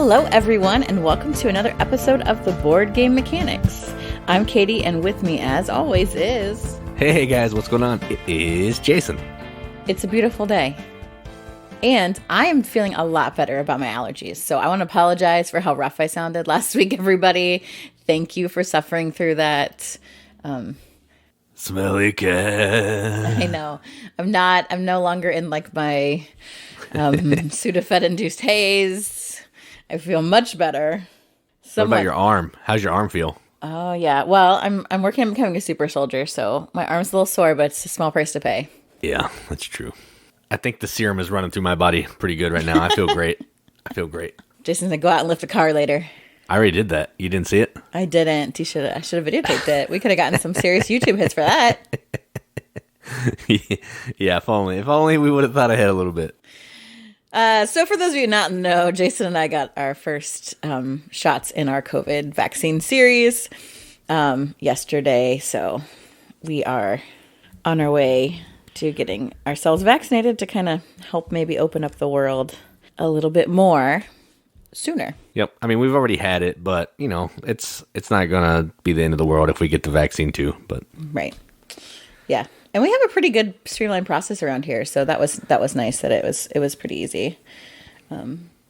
Hello, everyone, and welcome to another episode of the Board Game Mechanics. I'm Katie, and with me, as always, is... Hey guys, what's going on? It is Jason. It's a beautiful day. And I am feeling a lot better about my allergies, so I want to apologize for how rough I sounded last week, everybody. Thank you for suffering through that. Smelly cat. I know. I'm no longer in like my Sudafed-induced haze. I feel much better. What about your arm? How's your arm feel? Oh, yeah. Well, I'm working on becoming a super soldier, so my arm's a little sore, but it's a small price to pay. Yeah, that's true. I think the serum is running through my body pretty good right now. I feel great. Jason's going to go out and lift a car later. I already did that. You didn't see it? I didn't. I should have videotaped it. We could have gotten some serious YouTube hits for that. Yeah, if only we would have thought ahead a little bit. So for those of you not know, Jason and I got our first shots in our COVID vaccine series yesterday. So we are on our way to getting ourselves vaccinated to kind of help maybe open up the world a little bit more sooner. Yep. I mean, we've already had it, but you know, it's not gonna be the end of the world if we get the vaccine too. But right, yeah, and we have a pretty good streamlined process around here, so that was nice that it was pretty easy.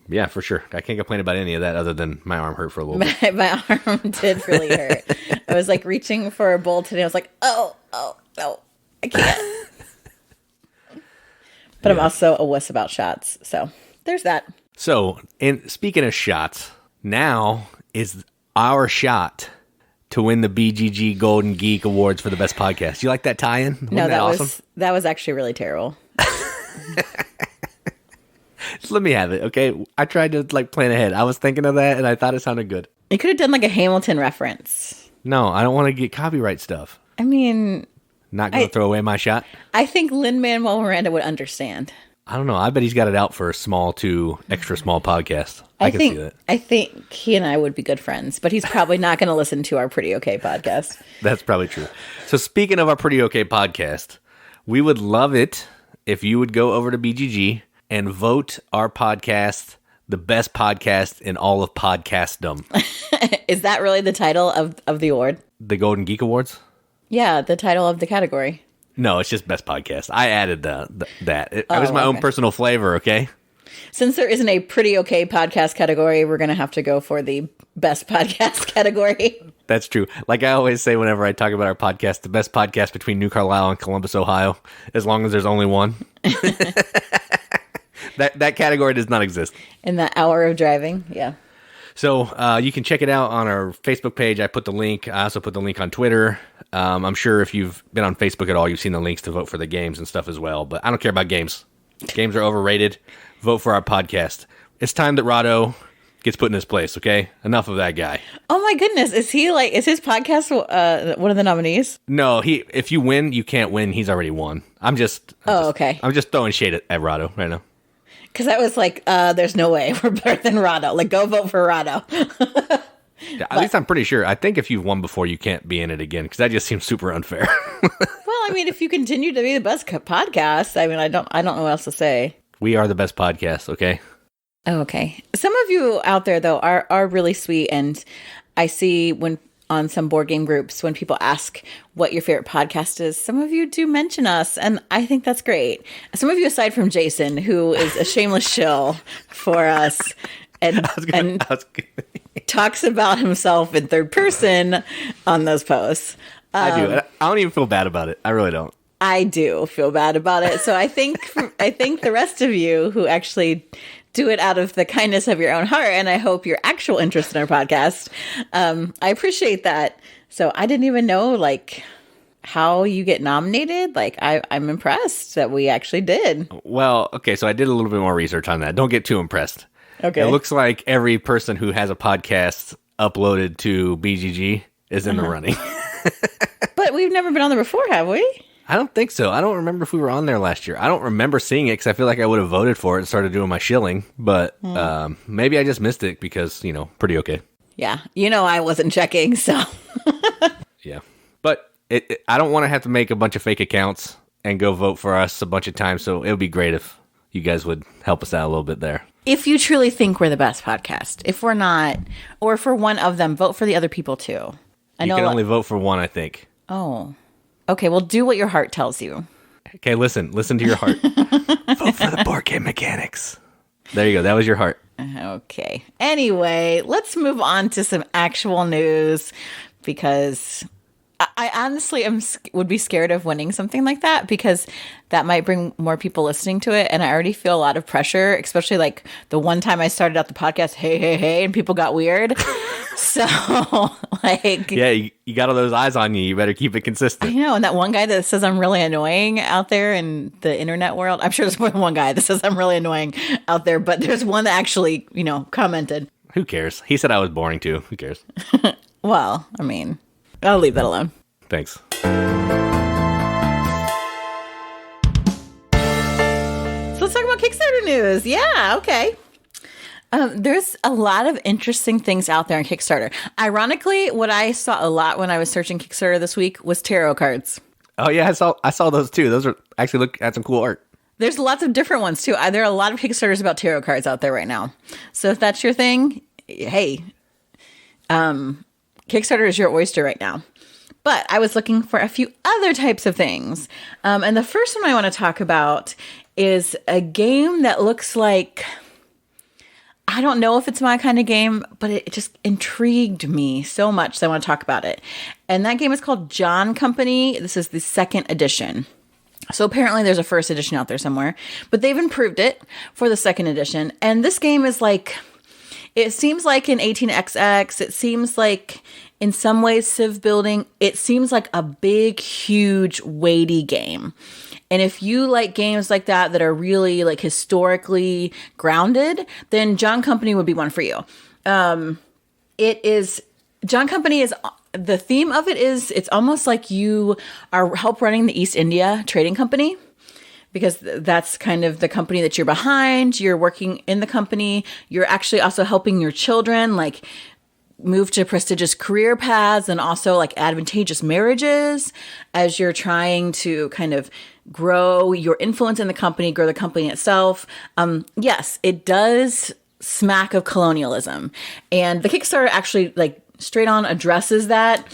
Yeah, for sure. I can't complain about any of that other than my arm hurt for a little bit. My arm did really hurt. I was like reaching for a bowl today. I was like, oh no, I can't. But yeah. I'm also a wuss about shots, so there's that. So, and speaking of shots, now is our shot to win the BGG Golden Geek Awards for the best podcast. You like that tie-in? No, that awesome? that was actually really terrible. Just let me have it, okay? I tried to plan ahead. I was thinking of that, and I thought it sounded good. You could have done a Hamilton reference. No, I don't want to get copyright stuff. I mean... Not going to throw away my shot? I think Lin-Manuel Miranda would understand. I don't know. I bet he's got it out for a small to extra small podcast. I can see that. I think he and I would be good friends, but he's probably not going to listen to our Pretty Okay podcast. That's probably true. So speaking of our Pretty Okay podcast, we would love it if you would go over to BGG and vote our podcast the best podcast in all of podcastdom. Is that really the title of the award? The Golden Geek Awards? Yeah, the title of the category. No, it's just best podcast. I added that. It was my own personal flavor, okay? Since there isn't a Pretty Okay podcast category, we're going to have to go for the best podcast category. That's true. Like I always say whenever I talk about our podcast, the best podcast between New Carlisle and Columbus, Ohio, as long as there's only one. That category does not exist. In that hour of driving, yeah. So you can check it out on our Facebook page. I put the link. I also put the link on Twitter. I'm sure if you've been on Facebook at all, you've seen the links to vote for the games and stuff as well. But I don't care about games. Games are overrated. Vote for our podcast. It's time that Rado gets put in his place, okay? Enough of that guy. Oh my goodness. Is his podcast one of the nominees? No, if you win, you can't win. He's already won. I'm just throwing shade at Rado right now. Because I was like, there's no way we're better than Rado. Go vote for Rado. Yeah, at least I'm pretty sure. I think if you've won before, you can't be in it again, because that just seems super unfair. Well, I mean, if you continue to be the best podcast, I mean, I don't know what else to say. We are the best podcast, okay? Oh, okay. Some of you out there, though, are really sweet, and I see when on some board game groups, when people ask what your favorite podcast is, some of you do mention us, and I think that's great. Some of you, aside from Jason, who is a shameless shill for us, and talks about himself in third person on those posts. I do. I don't even feel bad about it. I really don't. I do feel bad about it. So I think the rest of you who actually do it out of the kindness of your own heart, and I hope your actual interest in our podcast, I appreciate that. So I didn't even know how you get nominated. I'm impressed that we actually did. Well, okay, so I did a little bit more research on that. Don't get too impressed. Okay. It looks like every person who has a podcast uploaded to BGG is in the running. But we've never been on there before, have we? I don't think so. I don't remember if we were on there last year. I don't remember seeing it because I feel like I would have voted for it and started doing my shilling. But maybe I just missed it because, pretty okay. Yeah. I wasn't checking, so. Yeah. But I don't want to have to make a bunch of fake accounts and go vote for us a bunch of times. So it would be great if you guys would help us out a little bit there. If you truly think we're the best podcast. If we're not, or if we're one of them, vote for the other people too. You can only vote for one, I think. Oh. Okay, well, do what your heart tells you. Okay, listen to your heart. Vote for the board game mechanics. There you go. That was your heart. Okay. Anyway, let's move on to some actual news, because I honestly would be scared of winning something like that, because that might bring more people listening to it. And I already feel a lot of pressure, especially like the one time I started out the podcast, hey, and people got weird. So like, yeah, you got all those eyes on you. You better keep it consistent. I know. And that one guy that says I'm really annoying out there in the internet world, I'm sure there's more than one guy that says I'm really annoying out there, but there's one that actually, commented. Who cares? He said I was boring too. Who cares? Well, I mean, I'll leave that alone. Thanks. So let's talk about Kickstarter news. Yeah, okay. There's a lot of interesting things out there on Kickstarter. Ironically, what I saw a lot when I was searching Kickstarter this week was tarot cards. Oh yeah, I saw those too. Those are actually look at some cool art. There's lots of different ones too. There are a lot of Kickstarters about tarot cards out there right now. So if that's your thing, hey, Kickstarter is your oyster right now. But I was looking for a few other types of things. And the first one I want to talk about is a game that looks like, I don't know if it's my kind of game, but it just intrigued me so much that I want to talk about it. And that game is called John Company. This is the second edition. So apparently there's a first edition out there somewhere, but they've improved it for the second edition. And this game is like, it seems like an 18XX. It seems like in some ways Civ building. It seems like a big, huge, weighty game. And if you like games like that are really like historically grounded, then John Company would be one for you. John Company is, the theme of it is, it's almost like you are help running the East India Trading Company, because that's kind of the company that you're behind. You're working in the company. You're actually also helping your children like move to prestigious career paths and also like advantageous marriages as you're trying to kind of grow your influence in the company, grow the company itself. Yes, it does smack of colonialism. And the Kickstarter actually like straight on addresses that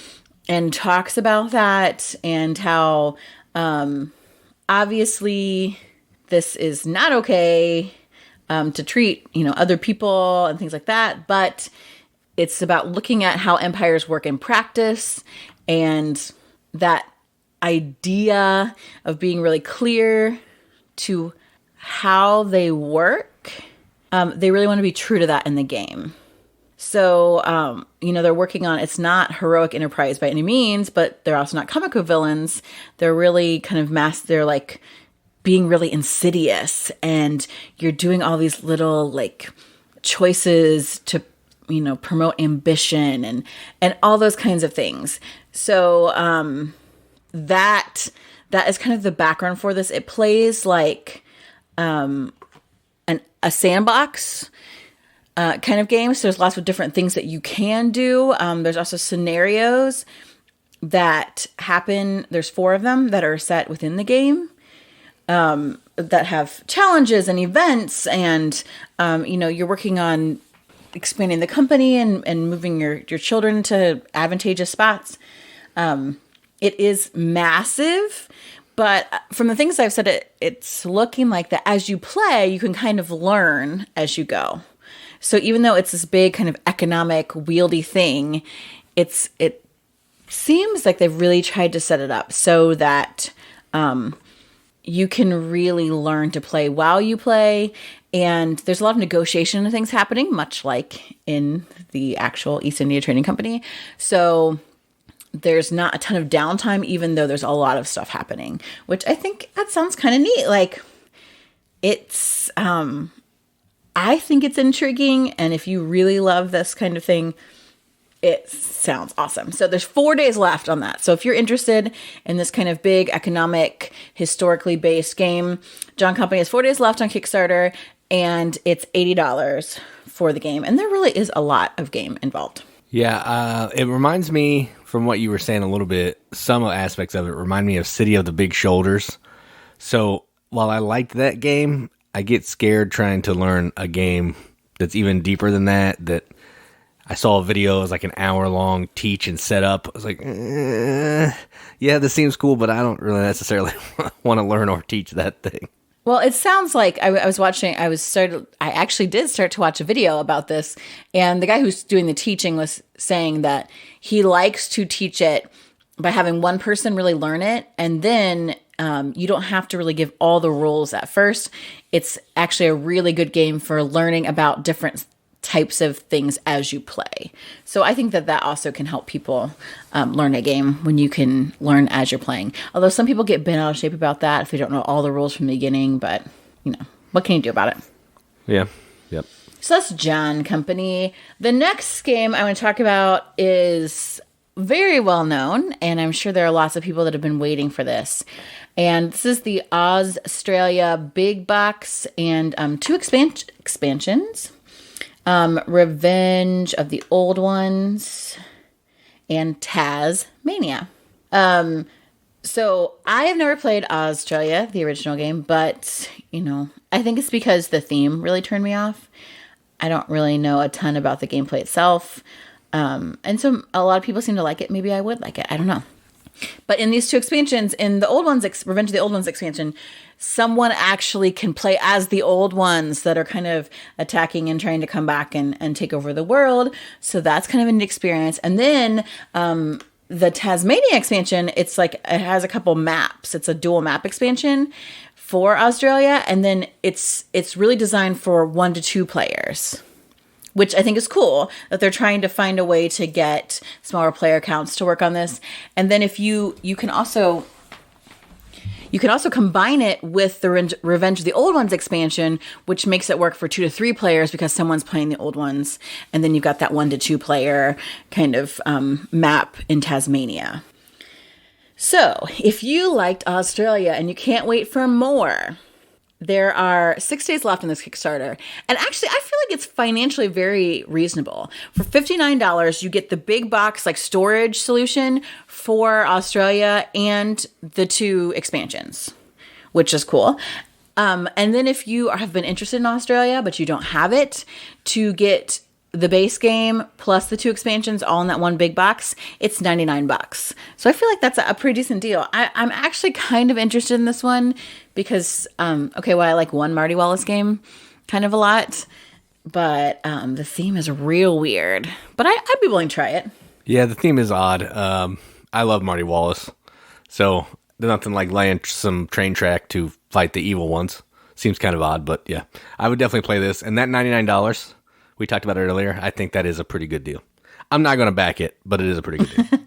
and talks about that, and how obviously this is not okay to treat, other people and things like that. But it's about looking at how empires work in practice, and that idea of being really clear to how they work. They really want to be true to that in the game. So, they're working on, it's not heroic enterprise by any means, but they're also not comic book villains. They're really kind of they're like being really insidious, and you're doing all these little like choices to, promote ambition and all those kinds of things. So, that is kind of the background for this. It plays like a sandbox kind of game. So there's lots of different things that you can do. There's also scenarios that happen. There's 4 of them that are set within the game that have challenges and events. And, you're working on expanding the company and moving your children to advantageous spots. It is massive, but from the things I've said, it's looking like that as you play, you can kind of learn as you go. So even though it's this big kind of economic wieldy thing, it seems like they've really tried to set it up so that you can really learn to play while you play. And there's a lot of negotiation and things happening, much like in the actual East India Trading Company. So there's not a ton of downtime, even though there's a lot of stuff happening, which I think that sounds kind of neat. Like it's, I think it's intriguing. And if you really love this kind of thing, it sounds awesome. So there's 4 days left on that. So if you're interested in this kind of big economic, historically based game, John Company has 4 days left on Kickstarter, and it's $80 for the game. And there really is a lot of game involved. Yeah, it reminds me, from what you were saying a little bit, some aspects of it remind me of City of the Big Shoulders. So while I liked that game, I get scared trying to learn a game that's even deeper than that I saw a video, it was like an hour long teach and set up. I was like, yeah, this seems cool, but I don't really necessarily want to learn or teach that thing. Well, it sounds like I actually did start to watch a video about this, and the guy who's doing the teaching was saying that he likes to teach it by having one person really learn it, and then you don't have to really give all the rules at first. It's actually a really good game for learning about different types of things as you play. So I think that also can help people learn a game when you can learn as you're playing. Although some people get bent out of shape about that if they don't know all the rules from the beginning, but what can you do about it? Yeah. Yep. So that's John Company. The next game I want to talk about is very well known, and I'm sure there are lots of people that have been waiting for this. And this is the AuZtralia Big Box and 2 expansions. Revenge of the Old Ones, and TaZmania. So I have never played AuZtralia, the original game, but, I think it's because the theme really turned me off. I don't really know a ton about the gameplay itself. And so a lot of people seem to like it. Maybe I would like it. I don't know. But in these 2 expansions, in the Old Ones, Revenge of the Old Ones expansion, someone actually can play as the old ones that are kind of attacking and trying to come back and take over the world. So that's kind of an experience. And then the TaZmania expansion, it has a couple maps. It's a dual map expansion for AuZtralia, and then it's really designed for 1 to 2 players, which I think is cool that they're trying to find a way to get smaller player counts to work on this. And then if you can also combine it with the Revenge of the Old Ones expansion, which makes it work for 2 to 3 players because someone's playing the old ones. And then you've got that 1 to 2 player kind of map in TaZmania. So if you liked AuZtralia and you can't wait for more, there are 6 days left on this Kickstarter. And actually, I feel like it's financially very reasonable. For $59, you get the big box storage solution for AuZtralia and the 2 expansions, which is cool. And then if you have been interested in AuZtralia, but you don't have it, to get the base game plus the 2 expansions all in that one big box, it's $99. So I feel like that's a pretty decent deal. I'm actually kind of interested in this one because, I like one Marty Wallace game kind of a lot, but the theme is real weird. But I'd be willing to try it. Yeah, the theme is odd. I love Marty Wallace, so there's nothing like laying some train track to fight the evil ones. Seems kind of odd, but yeah, I would definitely play this. And that $99, we talked about it earlier, I think that is a pretty good deal. I'm not going to back it, but it is a pretty good deal.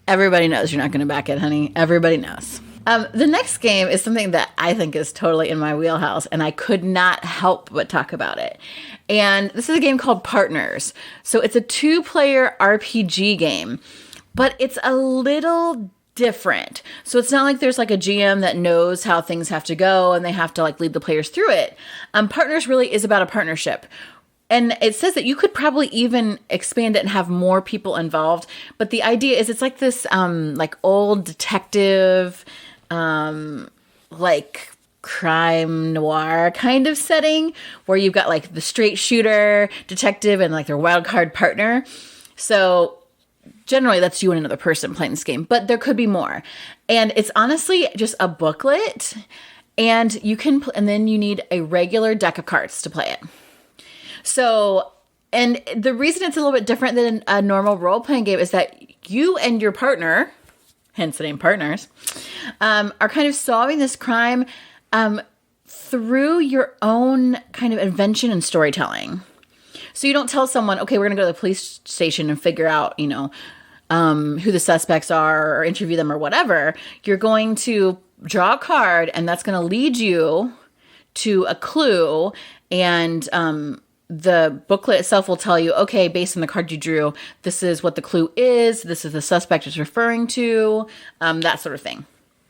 Everybody knows you're not going to back it, honey. Everybody knows. The next game is something that I think is totally in my wheelhouse, and I could not help but talk about it. And this is a game called Partners. So it's a 2-player RPG game, but it's a little different. So it's not like there's a GM that knows how things have to go and they have to lead the players through it. Partners really is about a partnership. And it says that you could probably even expand it and have more people involved. But the idea is it's like this old detective, crime noir kind of setting where you've got the straight shooter detective and their wild card partner. So generally that's you and another person playing this game, but there could be more. And it's honestly just a booklet, and and then you need a regular deck of cards to play it. So, and the reason it's a little bit different than a normal role-playing game is that you and your partner, hence the name Partners, are kind of solving this crime through your own kind of invention and storytelling. So you don't tell someone, okay, we're going to go to the police station and figure out, who the suspects are or interview them or whatever. You're going to draw a card, and that's going to lead you to a clue, and the booklet itself will tell you, okay, based on the card you drew, this is what the clue is, this is the suspect it's referring to, that sort of thing,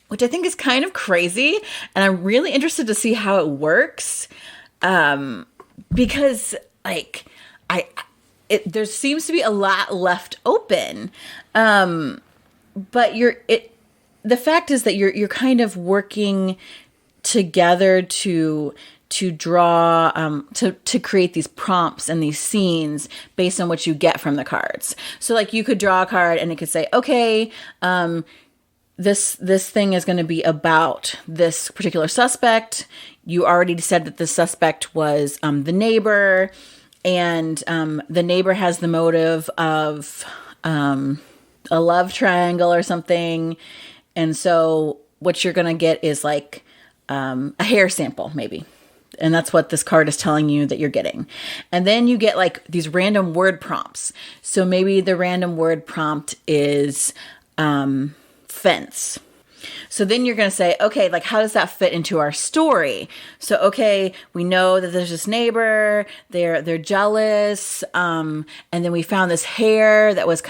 which I think is kind of crazy. And I'm really interested to see how it works, because there seems to be a lot left open. But the fact is that you're kind of working together to to draw, to create these prompts and these scenes based on what you get from the cards. So like you could draw a card and it could say, okay, this thing is going to be about this particular suspect. You already said that the suspect was the neighbor, and the neighbor has the motive of a love triangle or something. And so what you're going to get is like a hair sample, maybe. And that's what this card is telling you that you're getting. And then you get like these random word prompts. So maybe the random word prompt is fence. So then you're going to say, okay, like how does that fit into our story? So, okay, we know that there's this neighbor, they're jealous. And then we found this hair that was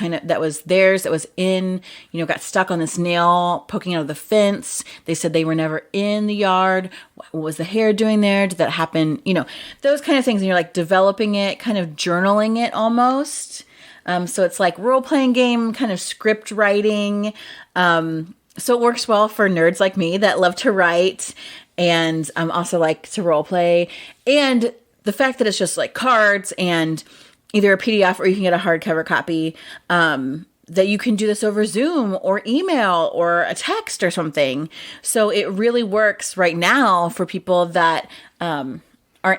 theirs, that was got stuck on this nail poking out of the fence. They said they were never in the yard. What was the hair doing there? Did that happen? Those kind of things. And you're like developing it, kind of journaling it almost. So it's like role-playing game, kind of script writing. So it works well for nerds like me that love to write and also like to role play. And the fact that it's just like cards and either a PDF or you can get a hardcover copy, that you can do this over Zoom or email or a text or something. So it really works right now for people that aren't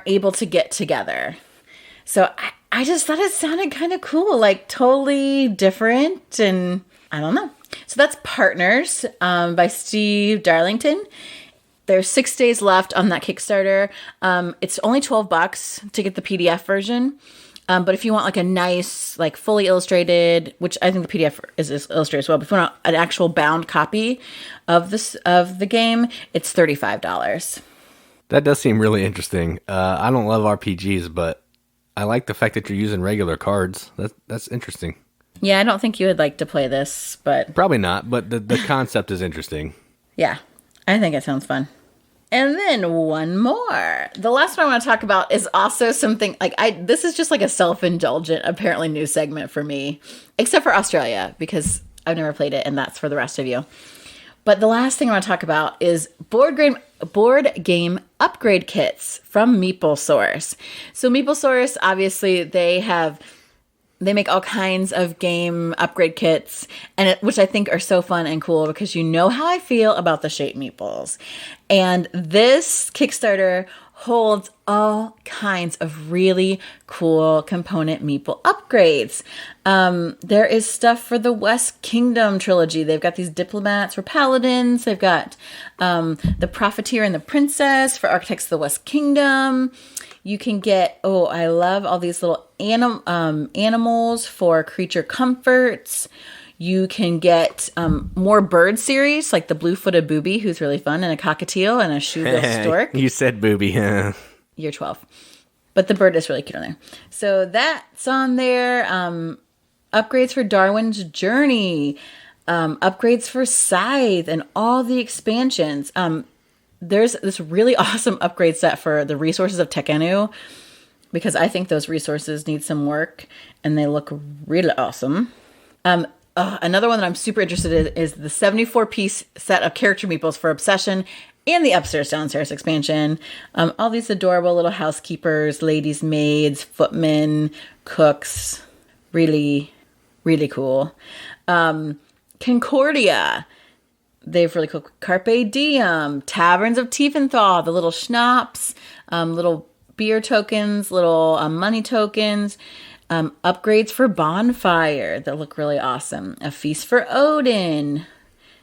able to get together. So I just thought it sounded kind of cool, like totally different. And I don't know. So that's Partners by Steve Darlington. There's 6 days left on that Kickstarter. It's only $12 to get the PDF version. But if you want like a nice, like fully illustrated, which I think the PDF is illustrated as well, but if you want an actual bound copy of the game, it's $35. That does seem really interesting. I don't love RPGs, but I like the fact that you're using regular cards. That's interesting. Yeah, I don't think you would like to play this, but... Probably not, but the concept is interesting. Yeah, I think it sounds fun. And then one more. The last one I want to talk about is also something, this is just like a self-indulgent, apparently new segment for me, except for AuZtralia, because I've never played it, and that's for the rest of you. But the last thing I want to talk about is board game upgrade kits from MeepleSource. So MeepleSource, obviously, they make all kinds of game upgrade kits, which I think are so fun and cool because you know how I feel about the shaped meeples. And this Kickstarter holds all kinds of really cool component meeple upgrades. There is stuff for the West Kingdom trilogy. They've got these diplomats for paladins. They've got the Profiteer and the Princess for Architects of the West Kingdom. You can get, I love all these little animals for creature comforts. You can get more bird series, like the blue-footed booby, who's really fun, and a cockatiel and a shoe-bill stork. You said booby. You're 12. But the bird is really cute on there. So that's on there. Upgrades for Darwin's Journey. Upgrades for Scythe and all the expansions. There's this really awesome upgrade set for the resources of Tekhenu, because I think those resources need some work and they look really awesome. Another one that I'm super interested in is the 74-piece set of character meeples for Obsession and the Upstairs Downstairs expansion. All these adorable little housekeepers, ladies' maids, footmen, cooks. Really, really cool. Concordia. They have really cool Carpe Diem, Taverns of Tiefenthal, the little schnapps, little beer tokens, little money tokens, upgrades for Bonfire that look really awesome. A Feast for Odin.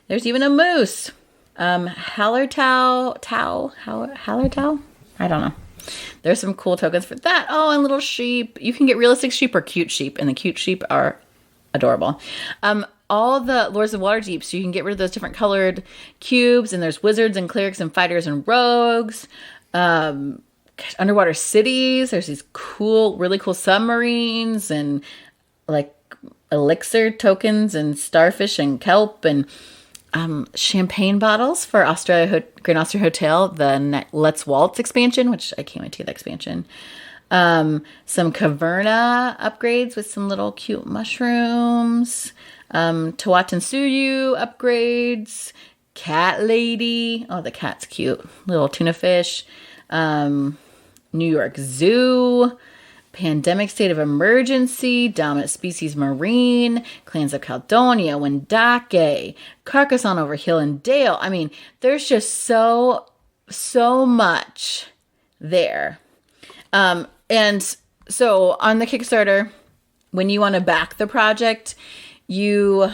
There's even a moose. Hallertau? I don't know. There's some cool tokens for that. Oh, and little sheep. You can get realistic sheep or cute sheep, and the cute sheep are adorable. All the Lords of Waterdeep, so you can get rid of those different colored cubes, and there's wizards and clerics and fighters and rogues. Underwater cities, there's these really cool submarines and like elixir tokens and starfish and kelp and champagne bottles for Grand Austria Hotel, the Let's Waltz expansion, which I can't wait to get that expansion. Some Caverna upgrades with some little cute mushrooms. Tawatan Suyu upgrades. Cat Lady. Oh, the cat's cute. Little tuna fish. New York Zoo, Pandemic State of Emergency, Dominant Species Marine, Clans of Caledonia, Wendake, Carcassonne over Hill and Dale. I mean, there's just so much there. And so on the Kickstarter, when you want to back the project, you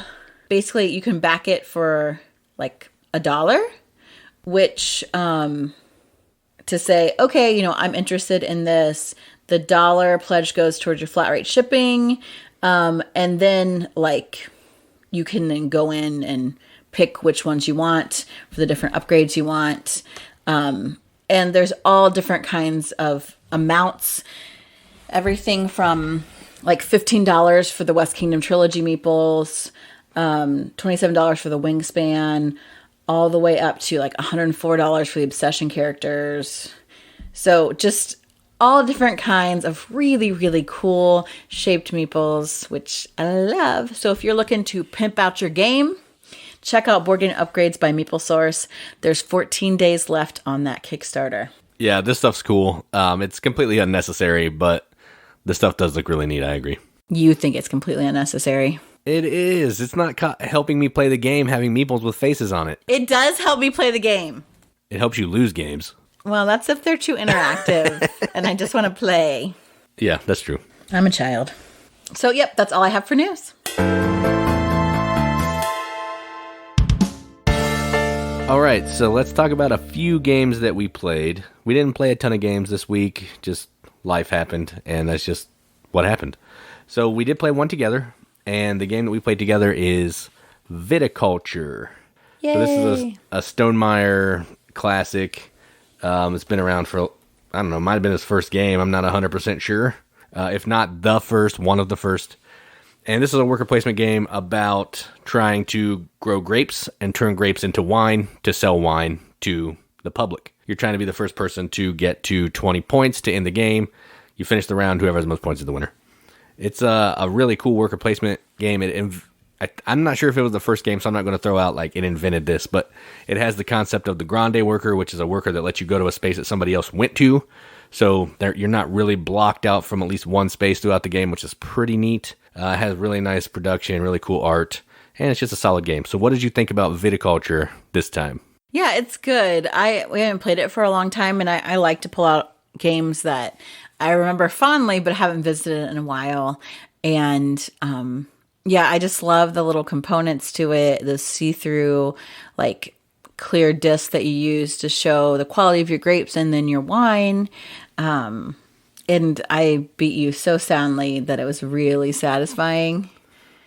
can back it for like $1, which, to say, okay, I'm interested in this. The $1 pledge goes towards your flat rate shipping. And then like you can then go in and pick which ones you want for the different upgrades you want. And there's all different kinds of amounts. Everything from like $15 for the West Kingdom Trilogy meeples, $27 for the Wingspan, all the way up to like $104 for the Obsession characters. So just all different kinds of really, really cool shaped meeples, which I love. So if you're looking to pimp out your game, check out Board Game Upgrades by MeepleSource. There's 14 days left on that Kickstarter. Yeah, this stuff's cool. It's completely unnecessary, but the stuff does look really neat. I agree. You think it's completely unnecessary? It is. It's not helping me play the game having meeples with faces on it. It does help me play the game. It helps you lose games. Well, that's if they're too interactive and I just want to play. Yeah, that's true. I'm a child. So, yep, that's all I have for news. All right, so let's talk about a few games that we played. We didn't play a ton of games this week. Just life happened, and that's just what happened. So we did play one together, and the game that we played together is Viticulture. Yay. So this is a Stonemaier classic. It's been around for, I don't know, might have been his first game. I'm not 100% sure. If not the first, one of the first. And this is a worker placement game about trying to grow grapes and turn grapes into wine to sell wine to the public. You're trying to be the first person to get to 20 points to end the game. You finish the round, whoever has the most points is the winner. It's a really cool worker placement game. I'm not sure if it was the first game, so I'm not going to throw out like it invented this, but it has the concept of the grande worker, which is a worker that lets you go to a space that somebody else went to. So you're not really blocked out from at least one space throughout the game, which is pretty neat. It has really nice production, really cool art, and it's just a solid game. So what did you think about Viticulture this time? Yeah, it's good. We haven't played it for a long time, and I like to pull out games that I remember fondly, but haven't visited in a while. And yeah, I just love the little components to it, the see-through, like, clear disc that you use to show the quality of your grapes and then your wine. And I beat you so soundly that it was really satisfying.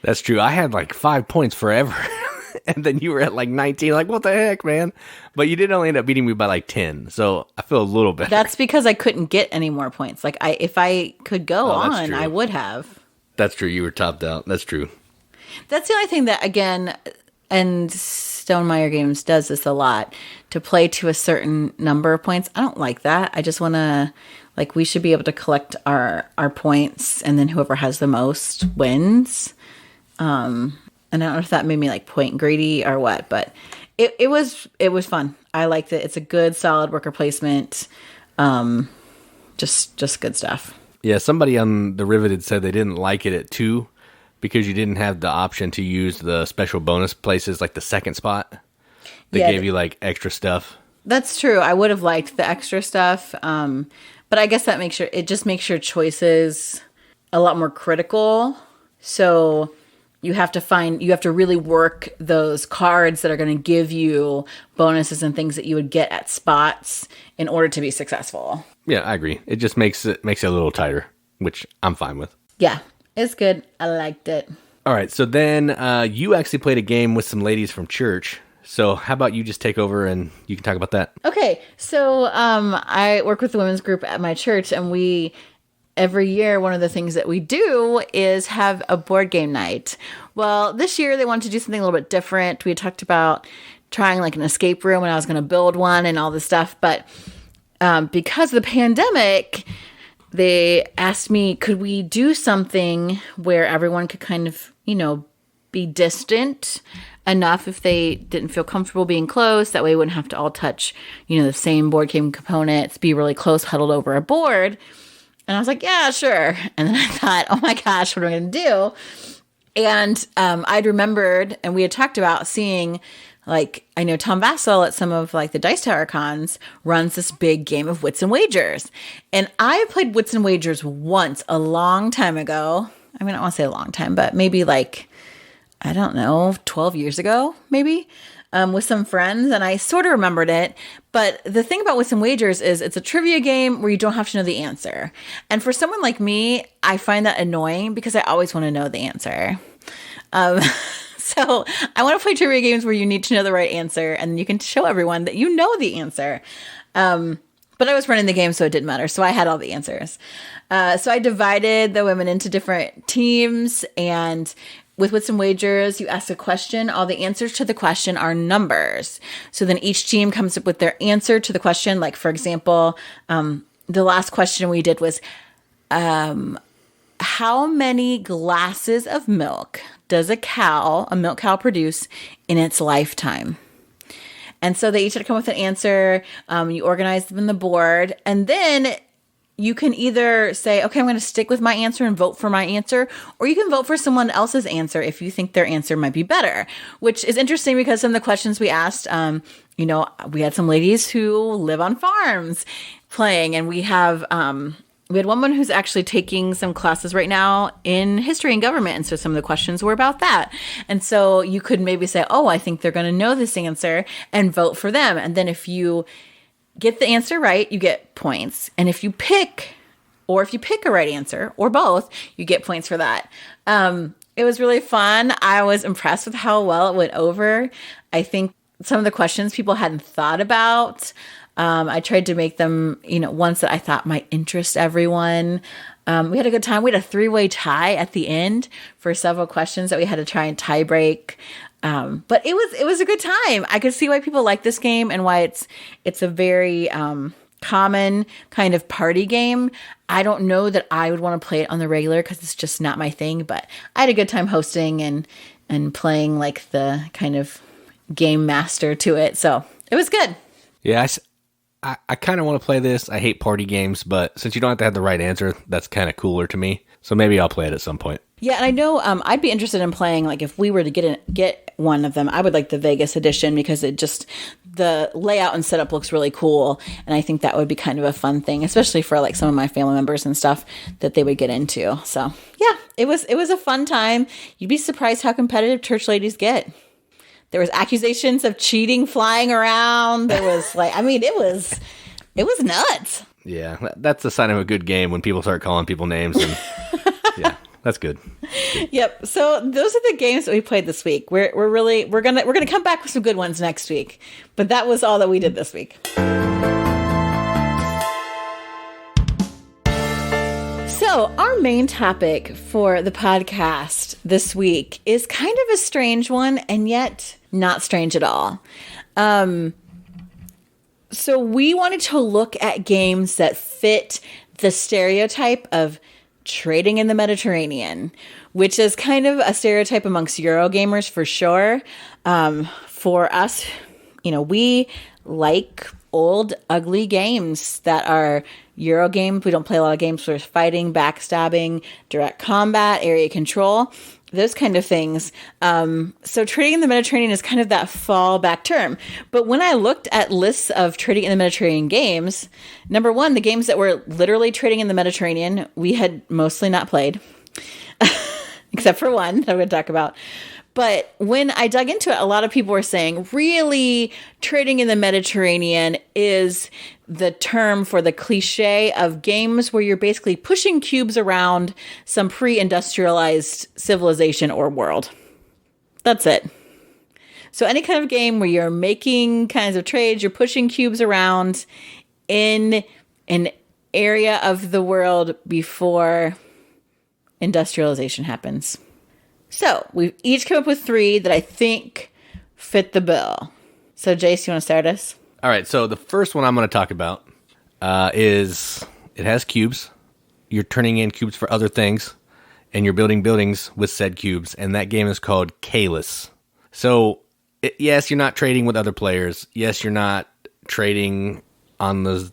That's true. I had like 5 points forever. And then you were at like 19. Like, what the heck, man? But you did only end up beating me by like 10. So I feel a little better. That's because I couldn't get any more points. Like, if I could go on, I would have. That's true. You were topped out. That's true. That's the only thing that, again, and Stonemaier Games does this a lot, to play to a certain number of points. I don't like that. I just want to, like, we should be able to collect our points, and then whoever has the most wins. And I don't know if that made me like point greedy or what, but it was fun. I liked it. It's a good, solid worker placement. Just good stuff. Yeah, somebody on the Riveted said they didn't like it at 2 because you didn't have the option to use the special bonus places, like the second spot that gave you like extra stuff. That's true. I would have liked the extra stuff, but I guess it just makes your choices a lot more critical. So you have to really work those cards that are going to give you bonuses and things that you would get at spots in order to be successful. Yeah, I agree. It just makes it a little tighter, which I'm fine with. Yeah, it's good. I liked it. All right, so then you actually played a game with some ladies from church. So how about you just take over and you can talk about that? Okay, so I work with the women's group at my church, and every year, one of the things that we do is have a board game night. Well, this year they wanted to do something a little bit different. We talked about trying like an escape room, and I was going to build one and all this stuff. But because of the pandemic, they asked me, could we do something where everyone could kind of, be distant enough if they didn't feel comfortable being close. That way we wouldn't have to all touch, the same board game components, be really close, huddled over a board. And I was like, yeah, sure. And then I thought, oh my gosh, what am I going to do? And I'd remembered, and we had talked about seeing, like, I know Tom Vassell at some of like the Dice Tower cons runs this big game of Wits and Wagers. And I played Wits and Wagers once a long time ago. I mean, I don't want to say a long time, but maybe like, I don't know, 12 years ago, maybe, with some friends. And I sort of remembered it. But the thing about Wits and Wagers is it's a trivia game where you don't have to know the answer. And for someone like me, I find that annoying because I always want to know the answer. So I want to play trivia games where you need to know the right answer and you can show everyone that you know the answer. But I was running the game, so it didn't matter. So I had all the answers. So I divided the women into different teams. And with Wits and Wagers, you ask a question. All the answers to the question are numbers. So then each team comes up with their answer to the question. Like, for example, the last question we did was, how many glasses of milk does a milk cow produce in its lifetime? And so they each had to come with an answer. You organize them in the board. And then you can either say, okay, I'm going to stick with my answer and vote for my answer, or you can vote for someone else's answer if you think their answer might be better, which is interesting because some of the questions we asked, we had some ladies who live on farms playing, and we had one woman who's actually taking some classes right now in history and government. And so some of the questions were about that. And so you could maybe say, oh, I think they're going to know this answer, and vote for them. And then if you get the answer right, you get points. And if you pick a right answer or both, you get points for that. It was really fun. I was impressed with how well it went over. I think some of the questions people hadn't thought about. I tried to make them, ones that I thought might interest everyone. We had a good time. We had a 3-way tie at the end for several questions that we had to try and tie break. But it was a good time. I could see why people like this game and why it's a very common kind of party game. I don't know that I would want to play it on the regular because it's just not my thing. But I had a good time hosting and playing like the kind of game master to it. So it was good. Yeah, I kind of want to play this. I hate party games, but since you don't have to have the right answer, that's kind of cooler to me. So maybe I'll play it at some point. Yeah, and I know I'd be interested in playing, like, if we were to get one of them, I would like the Vegas edition because the layout and setup looks really cool. And I think that would be kind of a fun thing, especially for like some of my family members and stuff that they would get into. So yeah, it was a fun time. You'd be surprised how competitive church ladies get. There was accusations of cheating flying around. There was it was nuts. Yeah, that's the sign of a good game when people start calling people names. And yeah, that's good. Yep. So those are the games that we played this week. We're gonna come back with some good ones next week. But that was all that we did this week. So our main topic for the podcast this week is kind of a strange one, and yet not strange at all. So we wanted to look at games that fit the stereotype of trading in the Mediterranean, which is kind of a stereotype amongst Euro gamers for sure. For us, we like old, ugly games that are Euro games. We don't play a lot of games where there's fighting, backstabbing, direct combat, area control, those kind of things. So trading in the Mediterranean is kind of that fallback term. But when I looked at lists of trading in the Mediterranean games, number one, the games that were literally trading in the Mediterranean, we had mostly not played, except for one that I'm going to talk about. But when I dug into it, a lot of people were saying, really, trading in the Mediterranean is the term for the cliche of games where you're basically pushing cubes around some pre-industrialized civilization or world. That's it. So any kind of game where you're making kinds of trades, you're pushing cubes around in an area of the world before industrialization happens. So we've each come up with 3 that I think fit the bill. So Jace, you want to start us? All right. So the first one I'm going to talk about is it has cubes. You're turning in cubes for other things. and you're building buildings with said cubes, and that game is called Caylus. So, yes, you're not trading with other players. Yes, you're not trading on the,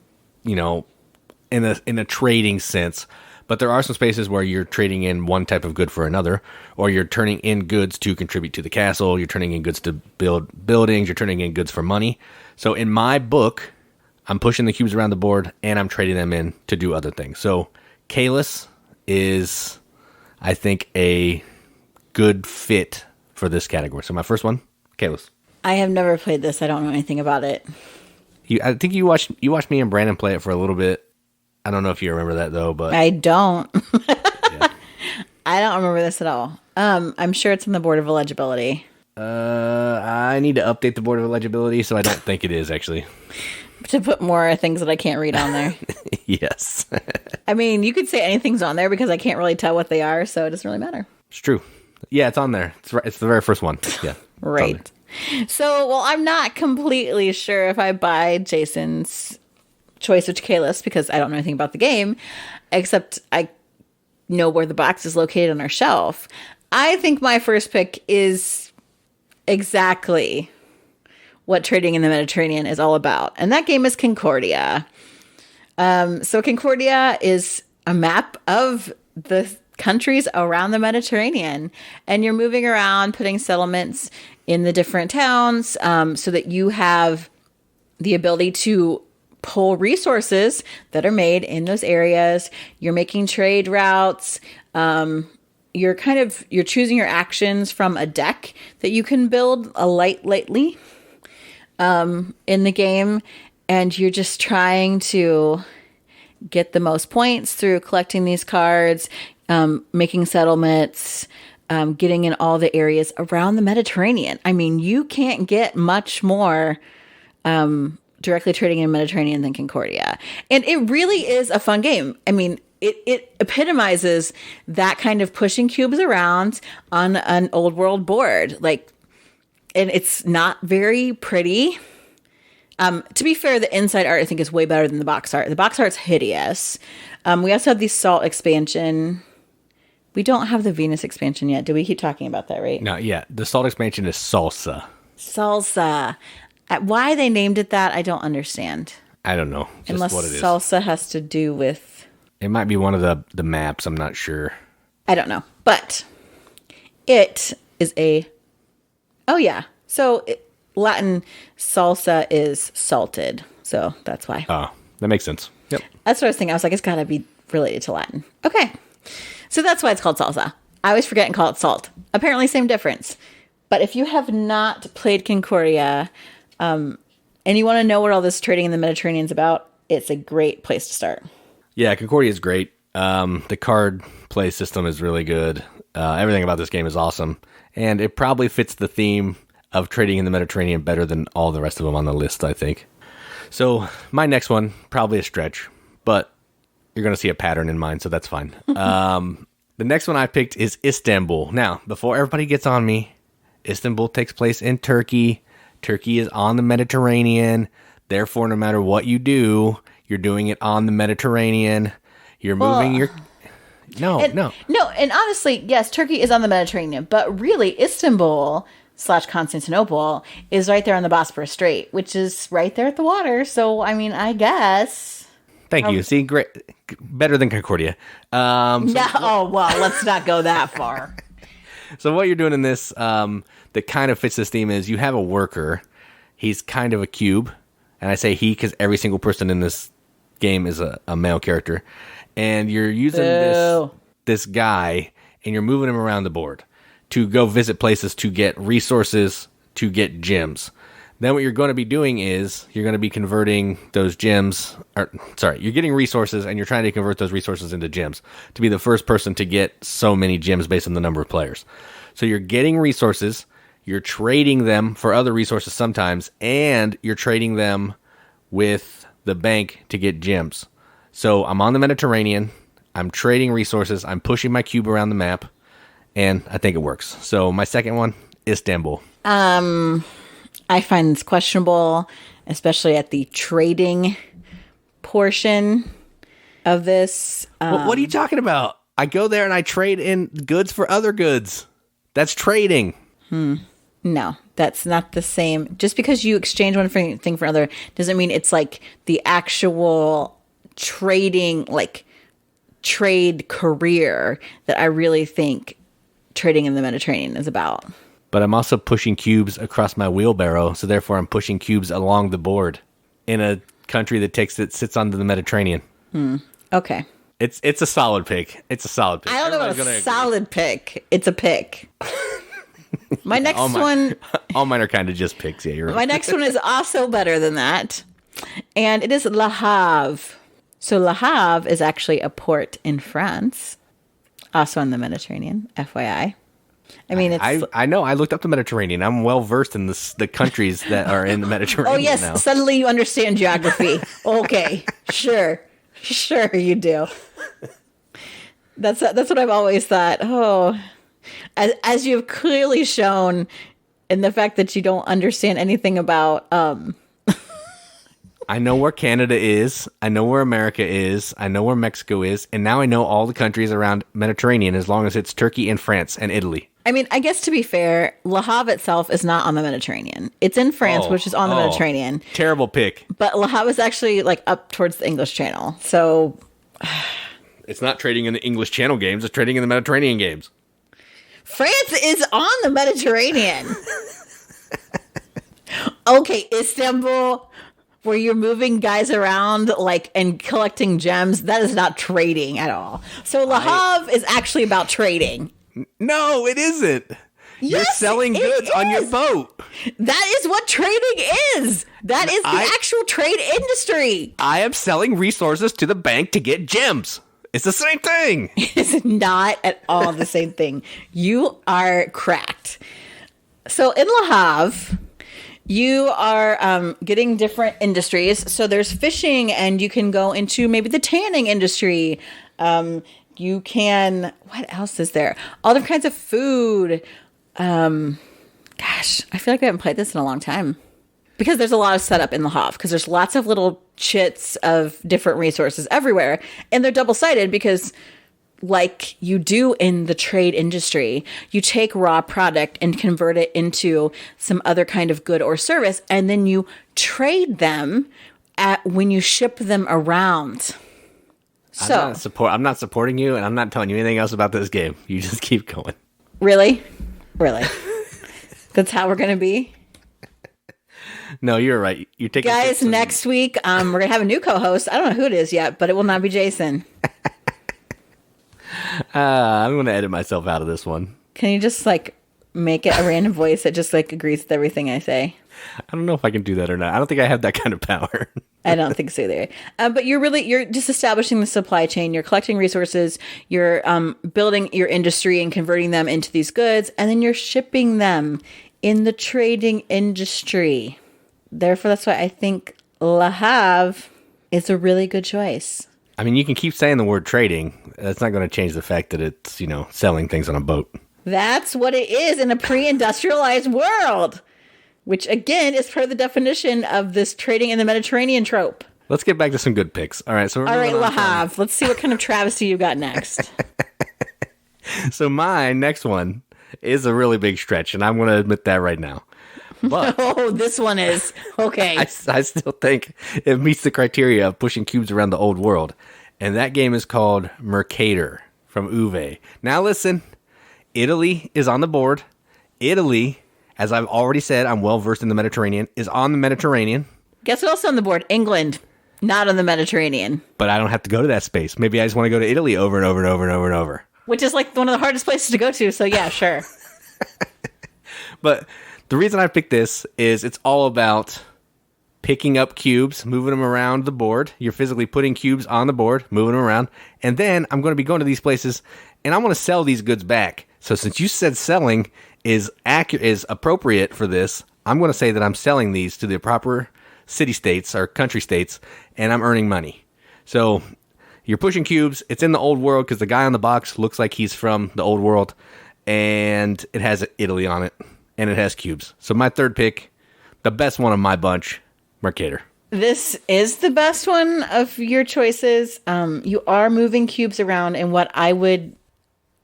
in a trading sense. But there are some spaces where you're trading in one type of good for another, or you're turning in goods to contribute to the castle. You're turning in goods to build buildings. You're turning in goods for money. So in my book, I'm pushing the cubes around the board, and I'm trading them in to do other things. So Caylus is, I think, a good fit for this category. So my first one, Caylus. I have never played this. I don't know anything about it. I think you watched me and Brandon play it for a little bit. I don't know if you remember that though, but I don't. yeah. I don't remember this at all. I'm sure it's on the board of illegibility. I need to update the board of illegibility, so I don't think it is actually. To put more things that I can't read on there. Yes. I mean, you could say anything's on there because I can't really tell what they are, so it doesn't really matter. It's true. Yeah, it's on there. It's right. It's the very first one. Yeah. Right. So, well, I'm not completely sure if I buy Jason's choice of Caylus because I don't know anything about the game, except I know where the box is located on our shelf. I think my first pick is exactly what trading in the Mediterranean is all about, and that game is Concordia. So Concordia is a map of the countries around the Mediterranean, and you're moving around, putting settlements in the different towns, so that you have the ability to pull resources that are made in those areas. You're making trade routes. You're choosing your actions from a deck that you can build lightly in the game, and you're just trying to get the most points through collecting these cards, making settlements, getting in all the areas around the Mediterranean. I mean, you can't get much more directly trading in the Mediterranean than Concordia. And it really is a fun game. I mean, it epitomizes that kind of pushing cubes around on an old world board. And it's not very pretty. To be fair, the inside art I think is way better than the box art. The box art's hideous. We also have the Salt expansion. We don't have the Venus expansion yet. Do we keep talking about that, right? Not yet. The Salt expansion is Salsa. Salsa. Why they named it that, I don't understand. I don't know. Just unless what it is. Salsa has to do with... It might be one of the maps. I'm not sure. I don't know. But it is a... Oh, yeah. So Latin salsa is salted. So that's why. Oh, that makes sense. Yep. That's what I was thinking. I was like, it's got to be related to Latin. Okay. So that's why it's called salsa. I always forget and call it salt. Apparently same difference. But if you have not played Concordia, and you want to know what all this trading in the Mediterranean is about, it's a great place to start. Yeah, Concordia is great. The card play system is really good. Everything about this game is awesome. And it probably fits the theme of trading in the Mediterranean better than all the rest of them on the list, I think. So my next one, probably a stretch, but you're going to see a pattern in mine, so that's fine. The next one I picked is Istanbul. Now, before everybody gets on me, Istanbul takes place in Turkey. Turkey is on the Mediterranean. Therefore, no matter what you do, you're doing it on the Mediterranean. You're moving your... No. And honestly, yes, Turkey is on the Mediterranean, but really Istanbul / Constantinople is right there on the Bosphorus Strait, which is right there at the water. So, I mean, I guess. Thank you. See, great, better than Concordia. Let's not go that far. So what you're doing in this that kind of fits this theme is you have a worker. He's kind of a cube. And I say he because every single person in this game is a male character. And you're using this guy, and you're moving him around the board to go visit places to get resources, to get gems. Then what you're going to be doing is you're going to be converting those gems, you're getting resources and you're trying to convert those resources into gems to be the first person to get so many gems based on the number of players. So you're getting resources, you're trading them for other resources sometimes, and you're trading them with the bank to get gems. So I'm on the Mediterranean, I'm trading resources, I'm pushing my cube around the map, and I think it works. So my second one, Istanbul. I find this questionable, especially at the trading portion of this. What are you talking about? I go there and I trade in goods for other goods. That's trading. No, that's not the same. Just because you exchange one thing for another doesn't mean it's like the actual trading, like trade career that I really think trading in the Mediterranean is about. But I'm also pushing cubes across my wheelbarrow, so therefore I'm pushing cubes along the board in a country that sits on the Mediterranean. Okay. It's a solid pick. It's a solid pick. I don't know about a solid pick. It's a pick. My next one... All mine are kind of just picks. Yeah, you're right. My next one is also better than that. And it is Le Havre. So Le Havre is actually a port in France. Also in the Mediterranean, FYI. I mean, it's... I know. I looked up the Mediterranean. I'm well versed in the countries that are in the Mediterranean. Oh, yes. Now. Suddenly you understand geography. Okay. Sure you do. That's what I've always thought. Oh, as you've clearly shown in the fact that you don't understand anything about. I know where Canada is. I know where America is. I know where Mexico is, and now I know all the countries around Mediterranean, as long as it's Turkey and France and Italy. I mean, I guess to be fair, Le Havre itself is not on the Mediterranean. It's in France, which is on the Mediterranean. Terrible pick. But Le Havre is actually like up towards the English Channel. So it's not trading in the English Channel games. It's trading in the Mediterranean games. France is on the Mediterranean. Okay, Istanbul, where you're moving guys around like and collecting gems, that is not trading at all. So Le Havre is actually about trading. No, it isn't. You're selling goods on your boat. That is what trading is. That is the actual trade industry. I am selling resources to the bank to get gems. It's the same thing. It's not at all the same thing. You are cracked. So in Le Havre, you are getting different industries. So there's fishing, and you can go into maybe the tanning industry. You can, what else is there? All different kinds of food. Gosh, I feel like we haven't played this in a long time. Because there's a lot of setup in Le Havre. Because there's lots of little chits of different resources everywhere. And they're double-sided because, like you do in the trade industry, you take raw product and convert it into some other kind of good or service. And then you trade them when you ship them around. So I'm not supporting you, and I'm not telling you anything else about this game. You just keep going. Really? That's how we're going to be? No, you're right. You're taking guys. Next week, we're going to have a new co-host. I don't know who it is yet, but it will not be Jason. I'm going to edit myself out of this one. Can you just like make it a random voice that just like agrees with everything I say? I don't know if I can do that or not. I don't think I have that kind of power. I don't think so either. But you're just establishing the supply chain. You're collecting resources. You're building your industry and converting them into these goods, and then you're shipping them in the trading industry. Therefore, that's why I think Le Havre is a really good choice. I mean, you can keep saying the word trading. That's not going to change the fact that it's, selling things on a boat. That's what it is in a pre-industrialized world, which, again, is per the definition of this trading in the Mediterranean trope. Let's get back to some good picks. All right, Le Havre. Let's see what kind of travesty you got next. So my next one is a really big stretch, and I'm going to admit that right now. But this one is. Okay. I still think it meets the criteria of pushing cubes around the old world. And that game is called Merkator from Uwe. Now listen, Italy is on the board. Italy, as I've already said, I'm well versed in the Mediterranean, is on the Mediterranean. Guess what else on the board? England, not on the Mediterranean. But I don't have to go to that space. Maybe I just want to go to Italy over and over and over and over and over. Which is like one of the hardest places to go to, so yeah, sure. But the reason I picked this is it's all about picking up cubes, moving them around the board. You're physically putting cubes on the board, moving them around. And then I'm going to be going to these places, and I want to sell these goods back. So since you said selling is appropriate for this, I'm going to say that I'm selling these to the proper city-states or country-states, and I'm earning money. So you're pushing cubes. It's in the old world because the guy on the box looks like he's from the old world, and it has Italy on it, and it has cubes. So my third pick, the best one of my bunch, Merkator. This is the best one of your choices. You are moving cubes around in what I would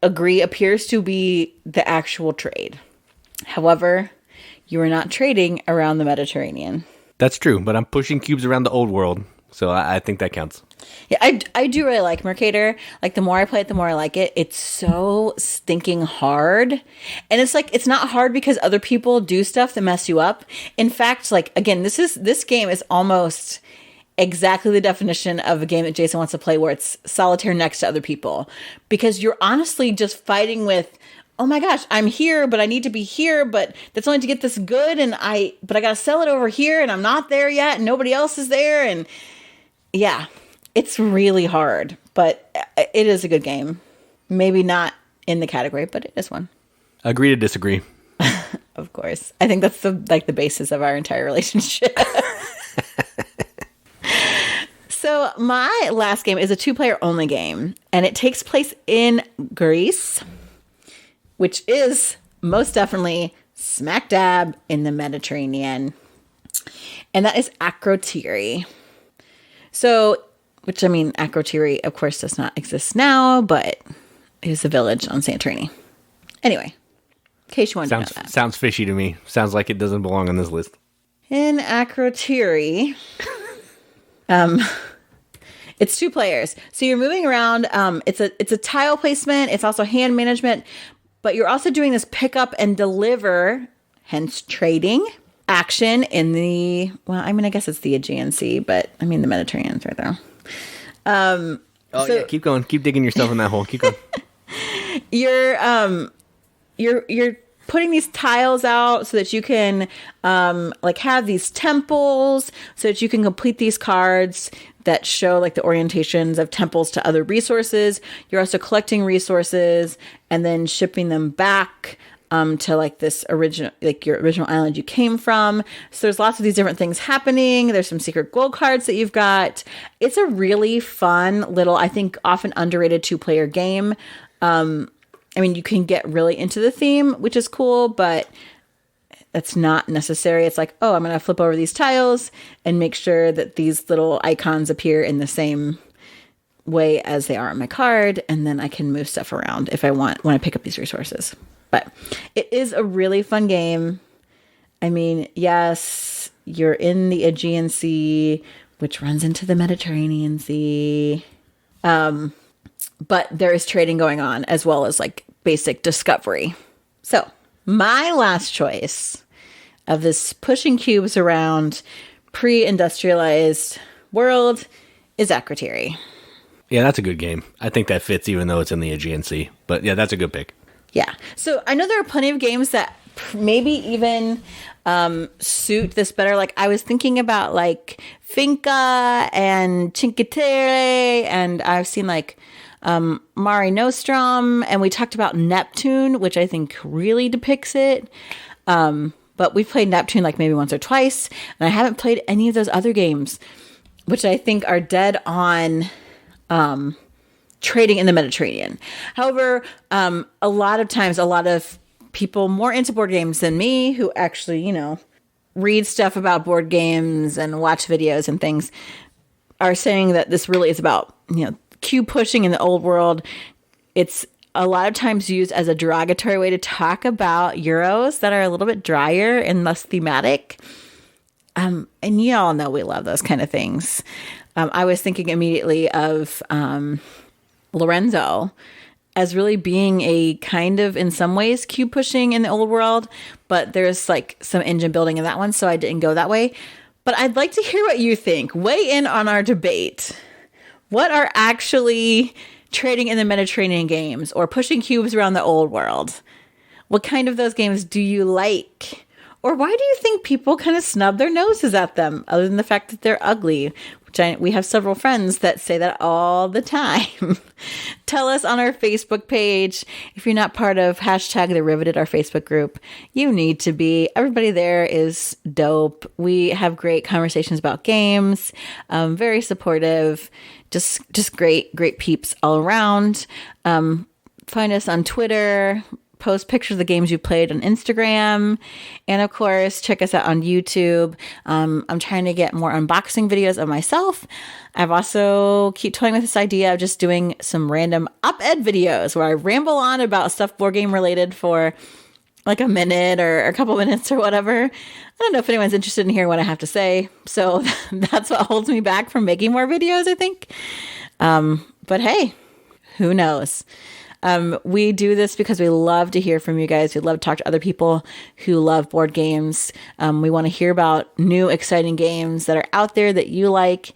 agree appears to be the actual trade. However, you are not trading around the Mediterranean. That's true, but I'm pushing cubes around the old world, so I think that counts. Yeah, I do really like Merkator. Like, the more I play it, the more I like it. It's so stinking hard. And it's like, it's not hard because other people do stuff that mess you up. In fact, like, again, this game is almost exactly the definition of a game that Jason wants to play, where it's solitaire next to other people. Because you're honestly just fighting with, oh my gosh, I'm here, but I need to be here, but that's only to get this good, but I gotta sell it over here, and I'm not there yet, and nobody else is there, and yeah, it's really hard, but it is a good game. Maybe not in the category, but it is one. Agree to disagree. Of course. I think that's the basis of our entire relationship. So my last game is a 2-player only game, and it takes place in Greece, which is most definitely smack dab in the Mediterranean. And that is Akrotiri. So, which, I mean, Akrotiri, of course, does not exist now, but it is a village on Santorini. Anyway, in case you wanted to know that. Sounds fishy to me. Sounds like it doesn't belong on this list. In Akrotiri, it's 2 players. So you're moving around. It's a tile placement. It's also hand management. But you're also doing this pick up and deliver, hence trading, action in the, well, I mean, I guess it's the Aegean Sea, but I mean, the Mediterranean's right there. Yeah, keep going. Keep digging yourself in that hole. Keep going. You're putting these tiles out so that you can like have these temples, so that you can complete these cards that show like the orientations of temples to other resources. You're also collecting resources and then shipping them back to like this original, like your original island you came from. So there's lots of these different things happening. There's some secret gold cards that you've got. It's a really fun little, I think, often underrated 2-player game. I mean, you can get really into the theme, which is cool, but that's not necessary. It's like, oh, I'm going to flip over these tiles and make sure that these little icons appear in the same way as they are on my card, and then I can move stuff around if I want when I pick up these resources. But it is a really fun game. I mean, yes, you're in the Aegean Sea, which runs into the Mediterranean Sea. But there is trading going on, as well as like basic discovery. So my last choice of this pushing cubes around pre-industrialized world is Akrotiri. Yeah, that's a good game. I think that fits, even though it's in the Aegean Sea. But yeah, that's a good pick. Yeah. So I know there are plenty of games that maybe even suit this better. Like, I was thinking about like Finca and Cinque Terre, and I've seen like Mare Nostrum, and we talked about Neptune, which I think really depicts it. But we've played Neptune like maybe once or twice, and I haven't played any of those other games, which I think are dead on trading in the Mediterranean. However, a lot of times, a lot of people more into board games than me, who actually, read stuff about board games and watch videos and things, are saying that this really is about, cube pushing in the old world. It's a lot of times used as a derogatory way to talk about Euros that are a little bit drier and less thematic. And you all know we love those kind of things. I was thinking immediately of Lorenzo as really being a kind of, in some ways, cube pushing in the old world, but there's like some engine building in that one, so I didn't go that way. But I'd like to hear what you think. Weigh in on our debate. What are actually trading in the Mediterranean games or pushing cubes around the old world? What kind of those games do you like? Or why do you think people kind of snub their noses at them, other than the fact that they're ugly? We have several friends that say that all the time. Tell us on our Facebook page. If you're not part of #TheRiveted, our Facebook group, you need to be. Everybody there is dope. We have great conversations about games. Very supportive. Just great peeps all around. Find us on Twitter. post pictures of the games you played on Instagram. And of course, check us out on YouTube. I'm trying to get more unboxing videos of myself. I've also keep toying with this idea of just doing some random op-ed videos where I ramble on about stuff board game related for like a minute or a couple minutes or whatever. I don't know if anyone's interested in hearing what I have to say. So that's what holds me back from making more videos, I think. But hey, who knows? We do this because we love to hear from you guys. We love to talk to other people who love board games. We want to hear about new, exciting games that are out there that you like.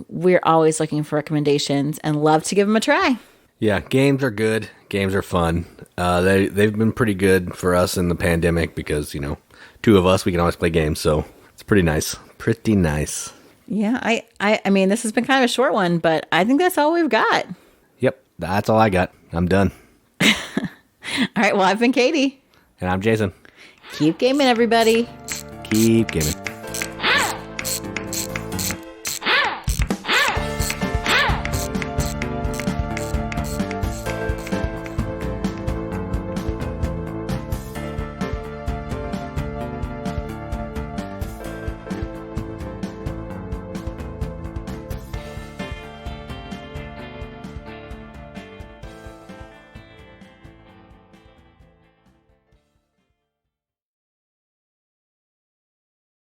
We're always looking for recommendations and love to give them a try. Yeah, games are good. Games are fun. They've been pretty good for us in the pandemic because, two of us, we can always play games. So it's pretty nice. Pretty nice. Yeah, I mean, this has been kind of a short one, but I think that's all we've got. Yep, that's all I got. I'm done. All right, well, I've been Katie. And I'm Jason. Keep gaming, everybody. Keep gaming.